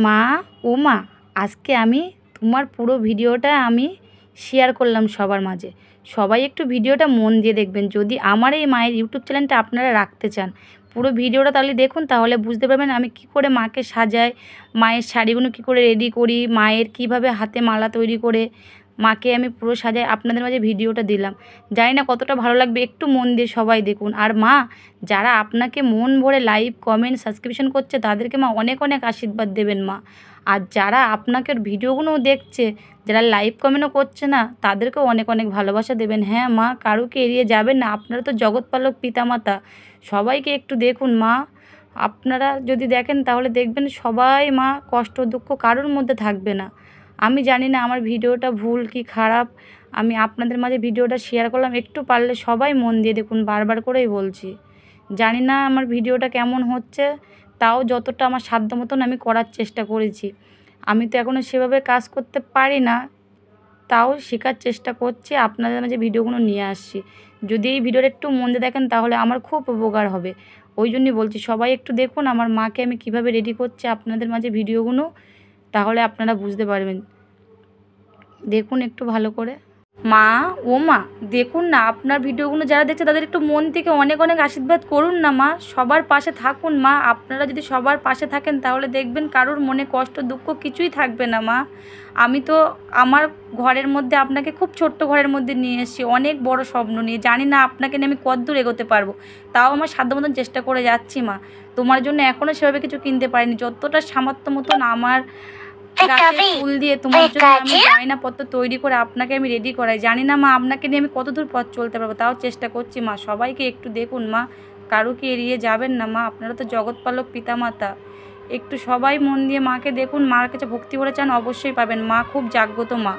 মা ও মা, আজকে আমি তোমার পুরো ভিডিওটা আমি শেয়ার করলাম সবার মাঝে। সবাই একটু ভিডিওটা মন দিয়ে দেখবেন যদি আমার এই মায়ের ইউটিউব চ্যানেলটা আপনারা রাখতে চান। পুরো ভিডিওটা তাহলে দেখুন, তাহলে বুঝতে পারবেন আমি কি করে মাকে সাজাই, মায়ের শাড়িগুলো কি করে রেডি করি, মায়ের কিভাবে হাতে মালা তৈরি করে মাকে আমি পুরো সাজাই। আপনাদের মাঝে ভিডিওটা দিলাম, জানি না কতটা ভালো লাগবে, একটু মন দিয়ে সবাই দেখুন। আর মা, যারা আপনাকে মন ভরে লাইক কমেন্ট সাবস্ক্রিপশন করছে তাদেরকে মা অনেক অনেক আশীর্বাদ দেবেন মা। আর যারা আপনাকে ভিডিওগুলোও দেখছে, যারা লাইভ কমেন্টও করছে না, তাদেরকেও অনেক অনেক ভালোবাসা দেবেন। হ্যাঁ মা, কারুকে এড়িয়ে যাবেন না, আপনারা তো জগৎপালক পিতামাতা, সবাইকে একটু দেখুন মা। আপনারা যদি দেখেন তাহলে দেখবেন সবাই মা কষ্ট দুঃখ কারোর মধ্যে থাকবে না। আমি জানি না আমার ভিডিওটা ভুল কি খারাপ, আমি আপনাদের মাঝে ভিডিওটা শেয়ার করলাম, একটু পারলে সবাই মন দিয়ে দেখুন, বারবার করেই বলছি। জানি না আমার ভিডিওটা কেমন হচ্ছে, তাও যতটা আমার সাধ্য মতন আমি করার চেষ্টা করেছি। আমি তো এখনও সেভাবে কাজ করতে পারি না, তাও শেখার চেষ্টা করছি, আপনাদের মাঝে ভিডিওগুলো নিয়ে আসছি। যদি এই ভিডিওটা একটু মন দিয়ে দেখেন তাহলে আমার খুব উপকার হবে। ওই জন্যই বলছি সবাই একটু দেখুন আমার মাকে আমি কিভাবে রেডি করছি আপনাদের মাঝে ভিডিওগুলো, তাহলে আপনারা বুঝতে পারবেন। দেখুন একটু ভালো করে। মা ও মা, দেখুন না আপনার ভিডিওগুলো যারা দেখছে তাদের একটু মন থেকে অনেক অনেক আশীর্বাদ করুন না মা, সবার পাশে থাকুন মা। আপনারা যদি সবার পাশে থাকেন তাহলে দেখবেন কারোর মনে কষ্ট দুঃখ কিছুই থাকবে না মা। আমি তো আমার ঘরের মধ্যে আপনাকে খুব ছোট্ট ঘরের মধ্যে নিয়ে এসেছি, অনেক বড় স্বপ্ন নিয়ে। জানি না আপনাকে নিয়ে আমি কতদূর এগোতে পারবো, তাও আমার সাধ্য মতন চেষ্টা করে যাচ্ছি মা। তোমার জন্য এখনও সেভাবে কিছু কিনতে পারিনি, যতটা সামর্থ্য মতন আমার গাছের ফুল দিয়ে তোমার জন্য আমি গয়নাপত্র তৈরি করে আপনাকে আমি রেডি করাই। জানি না মা আপনাকে নিয়ে আমি কত দূর পথ চলতে পারবো, তাও চেষ্টা করছি মা। সবাইকে একটু দেখুন মা, কারুকে এড়িয়ে যাবেন না মা, আপনারা তো জগৎপালক পিতামাতা। একটু সবাই মন দিয়ে মাকে দেখুন, মার কাছে ভক্তি করে চান অবশ্যই পাবেন, মা খুব জাগ্রত মা।